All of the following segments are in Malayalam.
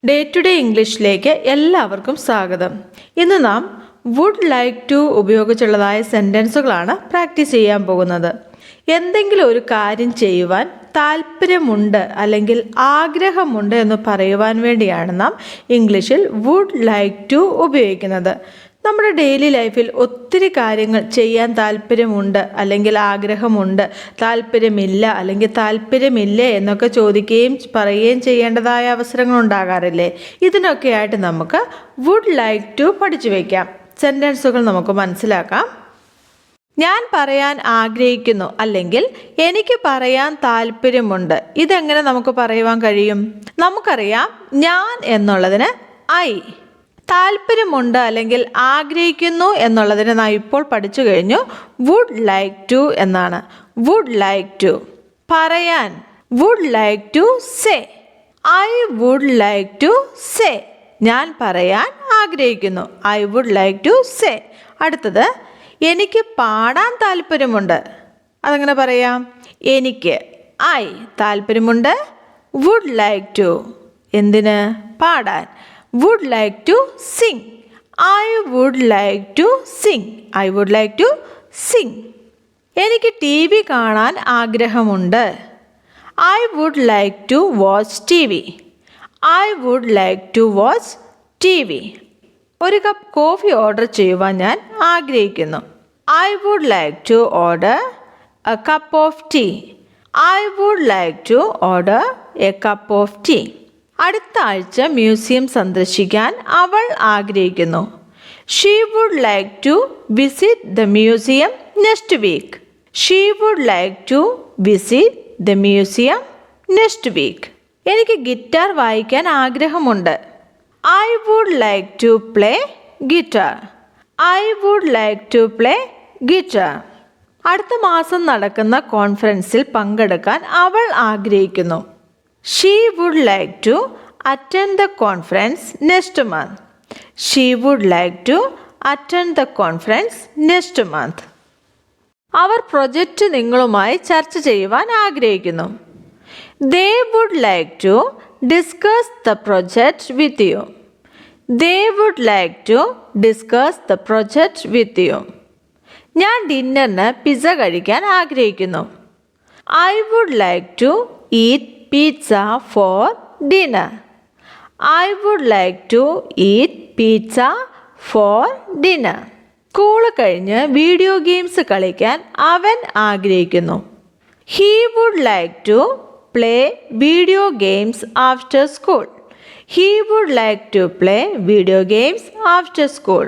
ഡേ ടു ഡേ ഇംഗ്ലീഷിലേക്ക് എല്ലാവർക്കും സ്വാഗതം. ഇന്ന് നാം വുഡ് ലൈക്ക് ടു ഉപയോഗിച്ചുള്ളതായ സെൻറ്റൻസുകളാണ് പ്രാക്ടീസ് ചെയ്യാൻ പോകുന്നത്. എന്തെങ്കിലും ഒരു കാര്യം ചെയ്യുവാൻ താല്പര്യമുണ്ട് അല്ലെങ്കിൽ ആഗ്രഹമുണ്ട് എന്ന് പറയുവാൻ വേണ്ടിയാണ് നാം ഇംഗ്ലീഷിൽ വുഡ് ലൈക്ക് ടു ഉപയോഗിക്കുന്നത്. നമ്മുടെ ഡെയിലി ലൈഫിൽ ഒത്തിരി കാര്യങ്ങൾ ചെയ്യാൻ താല്പര്യമുണ്ട് അല്ലെങ്കിൽ ആഗ്രഹമുണ്ട്, താല്പര്യമില്ല അല്ലെങ്കിൽ താല്പര്യമില്ലേ എന്നൊക്കെ ചോദിക്കുകയും പറയുകയും ചെയ്യേണ്ടതായ അവസരങ്ങൾ ഉണ്ടാകാറില്ലേ? ഇതിനൊക്കെയായിട്ട് നമുക്ക് വുഡ് ലൈക്ക് ടു പഠിച്ചു വയ്ക്കാം. സെൻറ്റൻസുകൾ നമുക്ക് മനസ്സിലാക്കാം. ഞാൻ പറയാൻ ആഗ്രഹിക്കുന്നു അല്ലെങ്കിൽ എനിക്ക് പറയാൻ താല്പര്യമുണ്ട്. ഇതെങ്ങനെ നമുക്ക് പറയുവാൻ കഴിയും? നമുക്കറിയാം, ഞാൻ എന്നുള്ളതിന് ഐ, താല്പര്യമുണ്ട് അല്ലെങ്കിൽ ആഗ്രഹിക്കുന്നു എന്നുള്ളതിന് നാം ഇപ്പോൾ പഠിച്ചു കഴിഞ്ഞു. വുഡ് ലൈക്ക് ടു എന്നാണ്. വുഡ് ലൈക്ക് ടു പറയാൻ, would like to say. I would like to say, ഞാൻ പറയാൻ ആഗ്രഹിക്കുന്നു. I would like to say. അടുത്തത്, എനിക്ക് പാടാൻ താല്പര്യമുണ്ട്. അതെങ്ങനെ പറയാം? എനിക്ക് ഐ താല്പര്യമുണ്ട്, വുഡ് ലൈക്ക് ടു എന്തിന്? പാടാൻ. Would like to sing. I would like to sing. I would like to sing. എനിക്ക് ടി വി കാണാൻ ആഗ്രഹമുണ്ട്. I would like to watch T V. I would like to watch T V. ഒരു കപ്പ് കോഫി ഓർഡർ ചെയ്യുവാൻ ഞാൻ ആഗ്രഹിക്കുന്നു. I would like to order a cup of tea. I would like to order a cup of tea. അടുത്ത ആഴ്ച മ്യൂസിയം സന്ദർശിക്കാൻ അവൾ ആഗ്രഹിക്കുന്നു. She would like to visit the museum next week. She would like to visit the museum next week. എനിക്ക് ഗിറ്റാർ വായിക്കാൻ ആഗ്രഹമുണ്ട്. I would like to play guitar. I would like to play guitar. അടുത്ത മാസം നടക്കുന്ന കോൺഫറൻസിൽ പങ്കെടുക്കാൻ അവൾ ആഗ്രഹിക്കുന്നു. She would like to attend the conference next month. She would like to attend the conference next month. അവർ പ്രൊജക്റ്റ് നിങ്ങളുമായി ചർച്ച ചെയ്യുവാൻ ആഗ്രഹിക്കുന്നു. They would like to discuss the project with you. They would like to discuss the project with you. ഞാൻ ഡിന്നറിന് പിസ്സ കഴിക്കാൻ ആഗ്രഹിക്കുന്നു. I would like to eat pizza for dinner. I would like to eat pizza for dinner. School കഴിഞ്ഞ് വീഡിയോ ഗെയിംസ് കളിക്കാൻ അവൻ ആഗ്രഹിക്കുന്നു. He would like to play video games after school. He would like to play video games after school.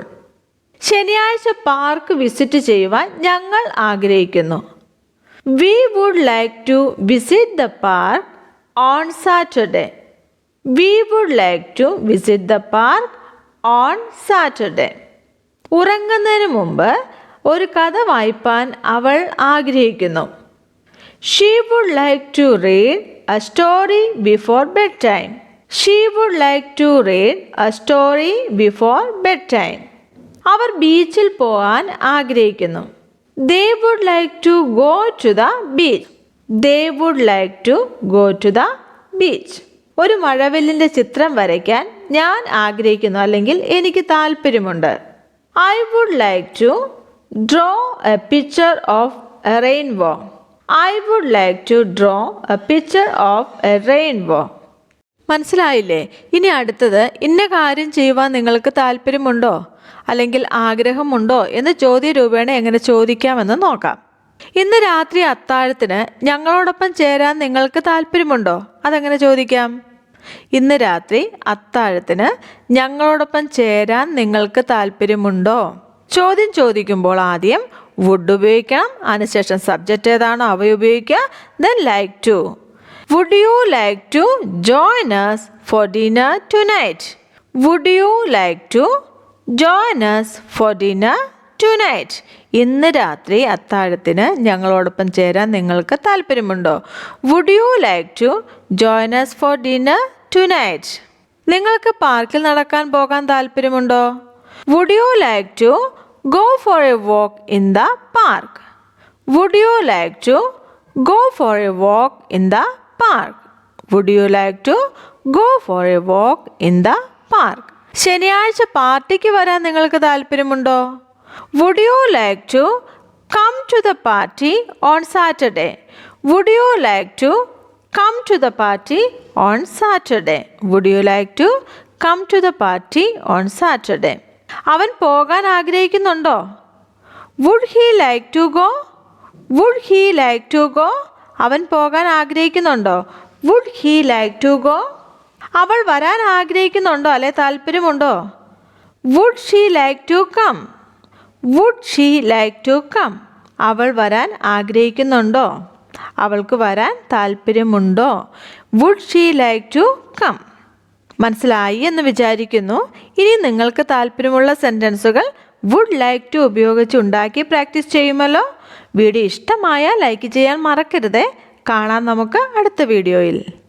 ശനിയാഴ്ച പാർക്ക് വിസിറ്റ് ചെയ്യുവാൻ ഞങ്ങൾ ആഗ്രഹിക്കുന്നു. We would like to visit the park on Saturday. We would like to visit the park on Saturday. ഉറങ്ങുന്നതിന് മുമ്പ് ഒരു കഥ വായിപ്പാൻ അവൾ ആഗ്രഹിക്കുന്നു. She would like to read a story before bed time. She would like to read a story before bed time. അവർ ബീച്ചിൽ പോകാൻ ആഗ്രഹിക്കുന്നു. They would like to go to the beach. They would like to go to the beach. ഒരു മഴവില്ലിൻ്റെ ചിത്രം വരയ്ക്കാൻ ഞാൻ ആഗ്രഹിക്കുന്നു അല്ലെങ്കിൽ എനിക്ക് താല്പര്യമുണ്ട്. I would like to draw a picture of a rainbow. I would like to draw a picture of a rainbow. മനസ്സിലായില്ലേ? ഇനി അടുത്തത്, ഇന്ന കാര്യം ചെയ്യുവാൻ നിങ്ങൾക്ക് താല്പര്യമുണ്ടോ അല്ലെങ്കിൽ ആഗ്രഹമുണ്ടോ എന്ന് ചോദ്യ രൂപേണ എങ്ങനെ ചോദിക്കാമെന്ന് നോക്കാം. ഇന്ന് രാത്രി അത്താഴത്തിന് ഞങ്ങളോടൊപ്പം ചേരാൻ നിങ്ങൾക്ക് താല്പര്യമുണ്ടോ? അതെങ്ങനെ ചോദിക്കാം? ഇന്ന് രാത്രി അത്താഴത്തിന് ഞങ്ങളോടൊപ്പം ചേരാൻ നിങ്ങൾക്ക് താല്പര്യമുണ്ടോ? ചോദ്യം ചോദിക്കുമ്പോൾ ആദ്യം വുഡ് ഉപയോഗിക്കണം. അതിനുശേഷം സബ്ജക്റ്റ് ഏതാണോ അവ ഉപയോഗിക്കുക. Then like to. Would you like to join us for dinner tonight? Would you like to join us for dinner tonight? ഇന്ന് രാത്രി അത്താഴത്തിന് ഞങ്ങളോടൊപ്പം ചേരാൻ നിങ്ങൾക്ക് താല്പര്യമുണ്ടോ? Would you like to join us for dinner tonight? നിങ്ങൾക്ക് പാർക്കിൽ നടക്കാൻ പോകാൻ താല്പര്യമുണ്ടോ? Would you like to go for a walk in the park? Would you like to go for a walk in the park? Would you like to go for a walk in the park. ശനിയാഴ്ച പാർട്ടിക്ക് വരാൻ നിങ്ങൾക്ക് താല്പര്യമുണ്ടോ? Would you like to come to the party on Saturday? Would you like to come to the party on Saturday? Would you like to come to the party on Saturday? അവൻ പോകാൻ ആഗ്രഹിക്കുന്നുണ്ടോ? Would he like to go? Would he like to go? അവൻ പോകാൻ ആഗ്രഹിക്കുന്നുണ്ടോ? Would he like to go? അവൾ വരാൻ ആഗ്രഹിക്കുന്നുണ്ടോ അല്ലെ താല്പര്യമുണ്ടോ? Would she like to come? Would she like to come? അവൾ വരാൻ ആഗ്രഹിക്കുന്നുണ്ടോ? അവൾക്ക് വരാൻ താല്പര്യമുണ്ടോ? Would she like to come? മനസ്സിലായി എന്ന് വിചാരിക്കുന്നു. ഇനി നിങ്ങൾക്ക് താല്പര്യമുള്ള സെൻറ്റൻസുകൾ വുഡ് ലൈക്ക് ടു ഉപയോഗിച്ച് ഉണ്ടാക്കി പ്രാക്ടീസ് ചെയ്യുമല്ലോ. വീഡിയോ ഇഷ്ടമായാൽ ലൈക്ക് ചെയ്യാൻ മറക്കരുത്. കാണാം നമുക്ക് അടുത്ത വീഡിയോയിൽ.